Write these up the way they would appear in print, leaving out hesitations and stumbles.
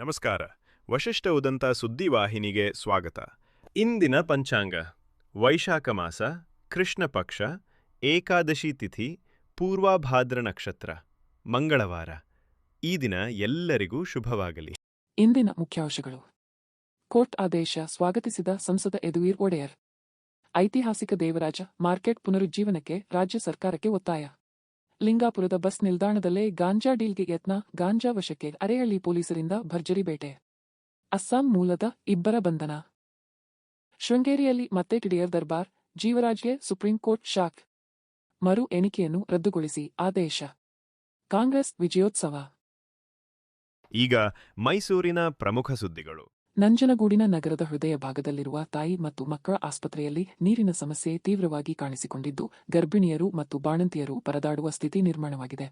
ನಮಸ್ಕಾರ. ವಶಿಷ್ಠ ಉದಂತ ಸುದ್ದಿವಾಹಿನಿಗೆ ಸ್ವಾಗತ. ಇಂದಿನ ಪಂಚಾಂಗ: ವೈಶಾಖ ಮಾಸ, ಕೃಷ್ಣ ಪಕ್ಷ, ಏಕಾದಶಿ ತಿಥಿ, ಪೂರ್ವಭಾದ್ರ ನಕ್ಷತ್ರ, ಮಂಗಳವಾರ. ಈ ದಿನ ಎಲ್ಲರಿಗೂ ಶುಭವಾಗಲಿ. ಇಂದಿನ ಮುಖ್ಯಾಂಶಗಳು: ಕೋರ್ಟ್ ಆದೇಶ ಸ್ವಾಗತಿಸಿದ ಸಂಸದ ಯದುವೀರ್ ಒಡೆಯರ್. ಐತಿಹಾಸಿಕ ದೇವರಾಜ ಮಾರ್ಕೆಟ್ ಪುನರುಜ್ಜೀವನಕ್ಕೆ ರಾಜ್ಯ ಸರ್ಕಾರಕ್ಕೆ ಒತ್ತಾಯ. ಲಿಂಗಾಪುರದ ಬಸ್ ನಿಲ್ದಾಣದಲ್ಲೇ ಗಾಂಜಾ ಡೀಲ್ಗೆ ಯತ್ನ, ಗಾಂಜಾ ವಶಕ್ಕೆ ಅರೇಹಳ್ಳಿ ಪೊಲೀಸರಿಂದ ಭರ್ಜರಿ ಬೇಟೆ. ಅಸ್ಸಾಂ ಮೂಲದ ಇಬ್ಬರ ಬಂಧನ. ಶೃಂಗೇರಿಯಲ್ಲಿ ಮತ್ತೆ ಟಿಡಿಆರ್ ದರ್ಬಾರ್, ಜೀವರಾಜ್ಗೆ ಸುಪ್ರೀಂ ಕೋರ್ಟ್ ಶಾಕ್. ಮರು ಎಣಿಕೆಯನ್ನು ರದ್ದುಗೊಳಿಸಿ ಆದೇಶ. ಕಾಂಗ್ರೆಸ್ ವಿಜಯೋತ್ಸವ. ಈಗ ಮೈಸೂರಿನ ಪ್ರಮುಖ ಸುದ್ದಿಗಳು. ನಂಜನಗೂಡಿನ ನಗರದ ಹೃದಯ ಭಾಗದಲ್ಲಿರುವ ತಾಯಿ ಮತ್ತು ಮಕ್ಕಳ ಆಸ್ಪತ್ರೆಯಲ್ಲಿ ನೀರಿನ ಸಮಸ್ಯೆ ತೀವ್ರವಾಗಿ ಕಾಣಿಸಿಕೊಂಡಿದ್ದು, ಗರ್ಭಿಣಿಯರು ಮತ್ತು ಬಾಣಂತಿಯರು ಪರದಾಡುವ ಸ್ಥಿತಿ ನಿರ್ಮಾಣವಾಗಿದೆ.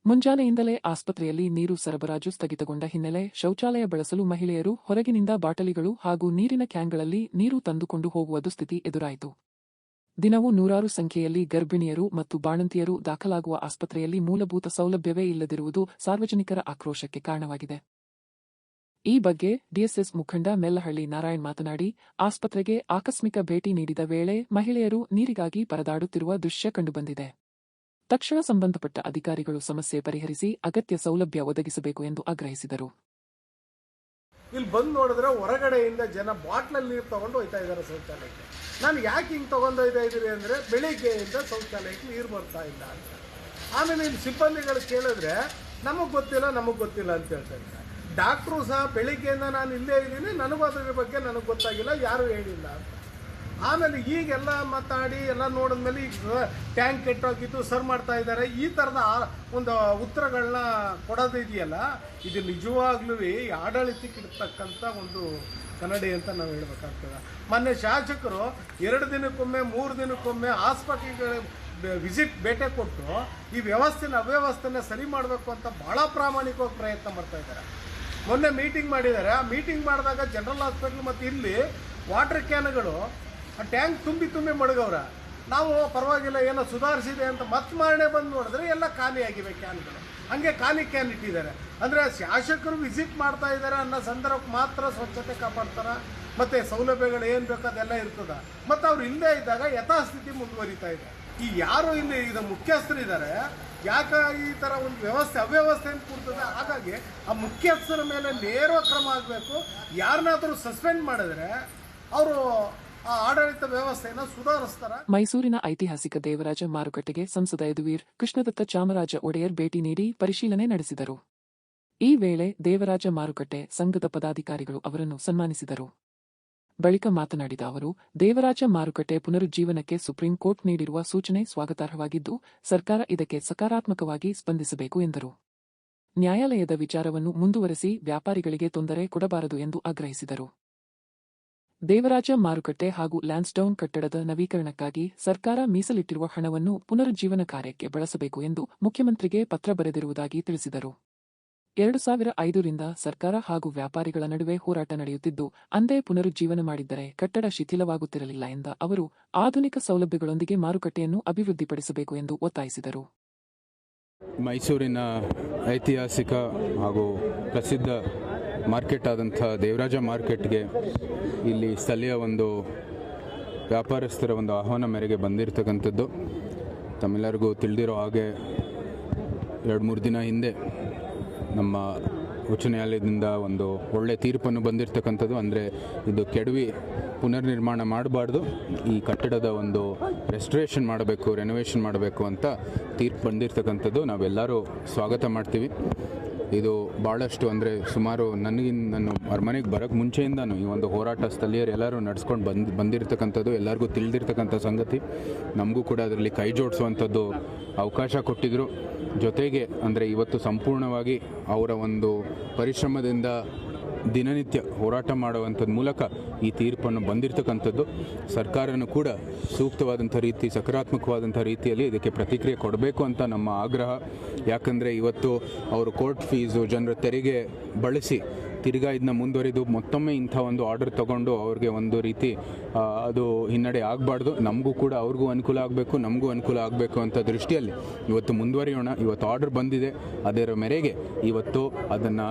ಮುಂಜಾನೆಯಿಂದಲೇ ಆಸ್ಪತ್ರೆಯಲ್ಲಿ ನೀರು ಸರಬರಾಜು ಸ್ಥಗಿತಗೊಂಡ ಹಿನ್ನೆಲೆ ಶೌಚಾಲಯ ಬಳಸಲು ಮಹಿಳೆಯರು ಹೊರಗಿನಿಂದ ಬಾಟಲಿಗಳು ಹಾಗೂ ನೀರಿನ ಕ್ಯಾನ್ಗಳಲ್ಲಿ ನೀರು ತಂದುಕೊಂಡು ಹೋಗುವ ದುಸ್ಥಿತಿ ಎದುರಾಯಿತು. ದಿನವೂ ನೂರಾರು ಸಂಖ್ಯೆಯಲ್ಲಿ ಗರ್ಭಿಣಿಯರು ಮತ್ತು ಬಾಣಂತಿಯರು ದಾಖಲಾಗುವ ಆಸ್ಪತ್ರೆಯಲ್ಲಿ ಮೂಲಭೂತ ಸೌಲಭ್ಯವೇ ಇಲ್ಲದಿರುವುದು ಸಾರ್ವಜನಿಕರ ಆಕ್ರೋಶಕ್ಕೆ ಕಾರಣವಾಗಿದೆ. ಈ ಬಗ್ಗೆ ಡಿಎಸ್ಎಸ್ ಮುಖಂಡ ಮೆಲ್ಲಹಳ್ಳಿ ನಾರಾಯಣ್ ಮಾತನಾಡಿ, ಆಸ್ಪತ್ರೆಗೆ ಆಕಸ್ಮಿಕ ಭೇಟಿ ನೀಡಿದ ವೇಳೆ ಮಹಿಳೆಯರು ನೀರಿಗಾಗಿ ಪರದಾಡುತ್ತಿರುವ ದೃಶ್ಯ ಕಂಡುಬಂದಿದೆ. ತಕ್ಷಣ ಸಂಬಂಧಪಟ್ಟ ಅಧಿಕಾರಿಗಳು ಸಮಸ್ಯೆ ಪರಿಹರಿಸಿ ಅಗತ್ಯ ಸೌಲಭ್ಯ ಒದಗಿಸಬೇಕು ಎಂದು ಆಗ್ರಹಿಸಿದರು. ಇಲ್ಲಿ ಬಂದು ನೋಡಿದ್ರೆ ಹೊರಗಡೆಯಿಂದ ಜನ ಬಾಟ್ಲಲ್ಲಿ ನೀರು ತಗೊಂಡು ಹೋಗ್ತಾ ಇದ್ದಾರೆ ಶೌಚಾಲಯಕ್ಕೆ. ನಾನು ಯಾಕೆ ಹಿಂಗೆ ತಗೊಂಡು ಹೋಗ್ತಾ ಇದ್ದೀರಿ ಅಂದರೆ, ಬೆಳಿಗ್ಗೆಯಿಂದ ಶೌಚಾಲಯಕ್ಕೆ ನೀರು ಬರ್ತಾ ಇಲ್ಲ ಅಂತ. ಆಮೇಲೆ ಇಲ್ಲಿ ಸಿಬ್ಬಂದಿಗಳು ಕೇಳಿದ್ರೆ ನಮಗೆ ಗೊತ್ತಿಲ್ಲ ಅಂತ ಹೇಳ್ತಾ ಇದ್ದಾರೆ. ಡಾಕ್ಟ್ರು ಸಹ ಬೆಳಿಗ್ಗೆಯಿಂದ ನಾನು ಇಲ್ಲೇ ಇದ್ದೀನಿ, ನನಗೂ ಅದ್ರ ಬಗ್ಗೆ ನನಗೆ ಗೊತ್ತಾಗಿಲ್ಲ, ಯಾರೂ ಹೇಳಿಲ್ಲ ಅಂತ. ಆಮೇಲೆ ಈಗೆಲ್ಲ ಮಾತಾಡಿ ಎಲ್ಲ ನೋಡಿದ್ಮೇಲೆ ಈಗ ಟ್ಯಾಂಕ್ ಕೆಟ್ಟೋಗಿದ್ದು ಸರ್ ಮಾಡ್ತಾ ಇದ್ದಾರೆ. ಈ ಥರದ ಒಂದು ಉತ್ತರಗಳನ್ನ ಕೊಡೋದಿದೆಯಲ್ಲ, ಇದು ನಿಜವಾಗ್ಲೂ ಆಡಳಿತಕ್ಕೆ ಇಡ್ತಕ್ಕಂಥ ಒಂದು ಕನ್ನಡಿ ಅಂತ ನಾವು ಹೇಳ್ಬೇಕಾಗ್ತದೆ. ಮೊನ್ನೆ ಶಾಸಕರು 2 ದಿನಕ್ಕೊಮ್ಮೆ 3 ದಿನಕ್ಕೊಮ್ಮೆ ಆಸ್ಪತ್ರೆಗೆ ವಿಸಿಟ್ ಭೇಟಿ ಕೊಟ್ಟು ಈ ಅವ್ಯವಸ್ಥೆನ ಸರಿ ಮಾಡಬೇಕು ಅಂತ ಭಾಳ ಪ್ರಾಮಾಣಿಕವಾಗಿ ಪ್ರಯತ್ನ ಮಾಡ್ತಾ ಇದ್ದಾರೆ. ಮೊನ್ನೆ ಮೀಟಿಂಗ್ ಮಾಡಿದ್ದಾರೆ. ಆ ಮೀಟಿಂಗ್ ಮಾಡಿದಾಗ ಜನರಲ್ ಹಾಸ್ಪಿಟ್ಲ್ ಮತ್ತು ಇಲ್ಲಿ ವಾಟರ್ ಕ್ಯಾನ್ಗಳು ಟ್ಯಾಂಕ್ ತುಂಬಿ ಮಡಗವ್ರ. ನಾವು ಪರವಾಗಿಲ್ಲ ಏನೋ ಸುಧಾರಿಸಿದೆ ಅಂತ ಮತ್ತೆ ಮಾರಣೆ ಬಂದು ನೋಡಿದ್ರೆ ಎಲ್ಲ ಖಾಲಿಯಾಗಿವೆ ಕ್ಯಾನ್ಗಳು. ಹಾಗೆ ಖಾಲಿ ಕ್ಯಾನ್ ಇಟ್ಟಿದ್ದಾರೆ. ಅಂದರೆ ಶಾಸಕರು ವಿಸಿಟ್ ಮಾಡ್ತಾ ಇದ್ದಾರೆ ಅನ್ನೋ ಸಂದರ್ಭಕ್ಕೆ ಮಾತ್ರ ಸ್ವಚ್ಛತೆ ಕಾಪಾಡ್ತಾರೆ, ಮತ್ತು ಸೌಲಭ್ಯಗಳು ಏನು ಬೇಕೋ ಅದೆಲ್ಲ ಇರ್ತದೆ. ಮತ್ತು ಅವ್ರು ಇಲ್ಲದೇ ಇದ್ದಾಗ ಯಥಾಸ್ಥಿತಿ ಮುಂದುವರಿತಾ ಇದೆ. ಈ ಯಾರು ಇಲ್ಲಿ ಇದು ಮುಖ್ಯಸ್ಥರಿದ್ದಾರೆ, ಯಾಕೆ ಈ ಥರ ಒಂದು ಅವ್ಯವಸ್ಥೆಯನ್ನು ಕೊಡ್ತದೆ. ಹಾಗಾಗಿ ಆ ಮುಖ್ಯಸ್ಥರ ಮೇಲೆ ನೇರ ಕ್ರಮ ಆಗಬೇಕು. ಯಾರನ್ನಾದರೂ ಸಸ್ಪೆಂಡ್ ಮಾಡಿದ್ರೆ ಅವರು ಆ ಆಡಳಿತ ವ್ಯವಸ್ಥೆಯನ್ನು ಸುಧಾರಿಸ್ತಾರೆ. ಮೈಸೂರಿನ ಐತಿಹಾಸಿಕ ದೇವರಾಜ ಮಾರುಕಟ್ಟೆಗೆ ಸಂಸದ ಯದುವೀರ್ ಕೃಷ್ಣದತ್ತ ಚಾಮರಾಜ ಒಡೆಯರ್ ಭೇಟಿ ನೀಡಿ ಪರಿಶೀಲನೆ ನಡೆಸಿದರು. ಈ ವೇಳೆ ದೇವರಾಜ ಮಾರುಕಟ್ಟೆ ಸಂಘದ ಪದಾಧಿಕಾರಿಗಳು ಅವರನ್ನು ಸನ್ಮಾನಿಸಿದರು. ಬಳಿಕ ಮಾತನಾಡಿದ ಅವರು, ದೇವರಾಜ ಮಾರುಕಟ್ಟೆ ಪುನರುಜ್ಜೀವನಕ್ಕೆ ಸುಪ್ರೀಂ ಕೋರ್ಟ್ ನೀಡಿರುವ ಸೂಚನೆ ಸ್ವಾಗತಾರ್ಹವಾಗಿದ್ದು, ಸರ್ಕಾರ ಇದಕ್ಕೆ ಸಕಾರಾತ್ಮಕವಾಗಿ ಸ್ಪಂದಿಸಬೇಕು ಎಂದರು. ನ್ಯಾಯಾಲಯದ ವಿಚಾರವನ್ನು ಮುಂದುವರೆಸಿ ವ್ಯಾಪಾರಿಗಳಿಗೆ ತೊಂದರೆ ಕೊಡಬಾರದು ಎಂದು ಆಗ್ರಹಿಸಿದರು. ದೇವರಾಜ ಮಾರುಕಟ್ಟೆ ಹಾಗೂ ಲ್ಯಾನ್ಸ್ಡೌನ್ ಕಟ್ಟಡದ ನವೀಕರಣಕ್ಕಾಗಿ ಸರ್ಕಾರ ಮೀಸಲಿಟ್ಟಿರುವ ಹಣವನ್ನು ಪುನರುಜ್ಜೀವನ ಕಾರ್ಯಕ್ಕೆ ಬಳಸಬೇಕು ಎಂದು ಮುಖ್ಯಮಂತ್ರಿಗೆ ಪತ್ರ ಬರೆದಿರುವುದಾಗಿ ತಿಳಿಸಿದರು. 2005ರಿಂದ ಸರ್ಕಾರ ಹಾಗೂ ವ್ಯಾಪಾರಿಗಳ ನಡುವೆ ಹೋರಾಟ ನಡೆಯುತ್ತಿದ್ದು, ಅಂದೇ ಪುನರುಜ್ಜೀವನ ಮಾಡಿದ್ದರೆ ಕಟ್ಟಡ ಶಿಥಿಲವಾಗುತ್ತಿರಲಿಲ್ಲ ಎಂದ ಅವರು, ಆಧುನಿಕ ಸೌಲಭ್ಯಗಳೊಂದಿಗೆ ಮಾರುಕಟ್ಟೆಯನ್ನು ಅಭಿವೃದ್ಧಿಪಡಿಸಬೇಕು ಎಂದು ಒತ್ತಾಯಿಸಿದರು. ಮೈಸೂರಿನ ಐತಿಹಾಸಿಕ ಹಾಗೂ ಪ್ರಸಿದ್ಧ ಮಾರ್ಕೆಟ್ ಆದಂಥ ದೇವರಾಜ ಮಾರ್ಕೆಟ್ಗೆ ಇಲ್ಲಿ ಸ್ಥಳೀಯ ಒಂದು ವ್ಯಾಪಾರಸ್ಥರ ಒಂದು ಆಹ್ವಾನ ಮೇರೆಗೆ ಬಂದಿರತಕ್ಕಂಥದ್ದು. ತಮ್ಮೆಲ್ಲರಿಗೂ ತಿಳಿದಿರೋ ಹಾಗೆ 2-3 ದಿನ ಹಿಂದೆ ನಮ್ಮ ಉಚ್ಚ ನ್ಯಾಯಾಲಯದಿಂದ ಒಂದು ಒಳ್ಳೆ ತೀರ್ಪನ್ನು ಬಂದಿರತಕ್ಕಂಥದ್ದು. ಅಂದರೆ ಇದು ಕೆಡವಿ ಪುನರ್ನಿರ್ಮಾಣ ಮಾಡಬಾರ್ದು, ಈ ಕಟ್ಟಡದ ಒಂದು ರೆಸ್ಟೋರೇಷನ್ ಮಾಡಬೇಕು, ರೆನೋವೇಷನ್ ಮಾಡಬೇಕು ಅಂತ ತೀರ್ಪು ಬಂದಿರತಕ್ಕಂಥದ್ದು. ನಾವೆಲ್ಲರೂ ಸ್ವಾಗತ ಮಾಡ್ತೀವಿ. ಇದು ಭಾಳಷ್ಟು ಅಂದರೆ ಸುಮಾರು ನಾನು ಅರಮನೆಗೆ ಬರೋಕ್ಕೆ ಮುಂಚೆಯಿಂದನೂ ಈ ಒಂದು ಹೋರಾಟ ಸ್ಥಳೀಯರು ಎಲ್ಲರೂ ನಡೆಸ್ಕೊಂಡು ಬಂದಿರತಕ್ಕಂಥದ್ದು, ಎಲ್ಲರಿಗೂ ತಿಳಿದಿರ್ತಕ್ಕಂಥ ಸಂಗತಿ. ನಮಗೂ ಕೂಡ ಅದರಲ್ಲಿ ಕೈ ಜೋಡಿಸುವಂಥದ್ದು ಅವಕಾಶ ಕೊಟ್ಟಿದ್ದರು. ಜೊತೆಗೆ ಅಂದರೆ ಇವತ್ತು ಸಂಪೂರ್ಣವಾಗಿ ಅವರ ಒಂದು ಪರಿಶ್ರಮದಿಂದ ದಿನನಿತ್ಯ ಹೋರಾಟ ಮಾಡುವಂಥದ್ದು ಮೂಲಕ ಈ ತೀರ್ಪನ್ನು ಬಂದಿರತಕ್ಕಂಥದ್ದು. ಸರ್ಕಾರನೂ ಕೂಡ ಸೂಕ್ತವಾದಂಥ ರೀತಿ, ಸಕಾರಾತ್ಮಕವಾದಂಥ ರೀತಿಯಲ್ಲಿ ಇದಕ್ಕೆ ಪ್ರತಿಕ್ರಿಯೆ ಕೊಡಬೇಕು ಅಂತ ನಮ್ಮ ಆಗ್ರಹ. ಯಾಕಂದರೆ ಇವತ್ತು ಅವರು ಕೋರ್ಟ್ ಫೀಸು, ಜನರ ತೆರಿಗೆ ಬಳಸಿ ತಿರ್ಗಾ ಇದನ್ನ ಮುಂದುವರಿದು ಮತ್ತೊಮ್ಮೆ ಇಂಥ ಒಂದು ಆರ್ಡರ್ ತಗೊಂಡು ಅವ್ರಿಗೆ ಒಂದು ರೀತಿ ಅದು ಹಿನ್ನಡೆ ಆಗಬಾರ್ದು. ನಮಗೂ ಕೂಡ ಅವ್ರಿಗೂ ಅನುಕೂಲ ಆಗಬೇಕು, ನಮಗೂ ಅನುಕೂಲ ಆಗಬೇಕು ಅಂತ ದೃಷ್ಟಿಯಲ್ಲಿ ಇವತ್ತು ಮುಂದುವರಿಯೋಣ. ಇವತ್ತು ಆರ್ಡರ್ ಬಂದಿದೆ, ಅದರ ಮೇರೆಗೆ ಇವತ್ತು ಅದನ್ನು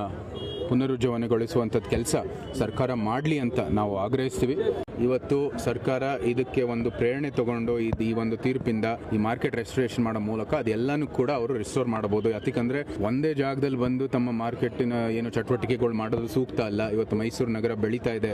ಪುನರುಜ್ಜೀವನಗೊಳಿಸುವಂಥದ್ದು ಕೆಲಸ ಸರ್ಕಾರ ಮಾಡಲಿ ಅಂತ ನಾವು ಆಗ್ರಹಿಸ್ತೀವಿ. ಇವತ್ತು ಸರ್ಕಾರ ಇದಕ್ಕೆ ಒಂದು ಪ್ರೇರಣೆ ತಗೊಂಡು ಈ ಒಂದು ತೀರ್ಪಿಂದ ಈ ಮಾರ್ಕೆಟ್ ರೆಸ್ಟೋರೇಷನ್ ಮಾಡೋ ಮೂಲಕ ಅದೆಲ್ಲನೂ ಕೂಡ ಅವರು ರಿಸ್ಟೋರ್ ಮಾಡಬಹುದು. ಯಾಕಂದ್ರೆ ಒಂದೇ ಜಾಗದಲ್ಲಿ ಬಂದು ತಮ್ಮ ಮಾರ್ಕೆಟಿನ ಏನು ಚಟುವಟಿಕೆಗಳು ಮಾಡೋದು ಸೂಕ್ತ ಅಲ್ಲ. ಇವತ್ತು ಮೈಸೂರು ನಗರ ಬೆಳೀತಾ ಇದೆ,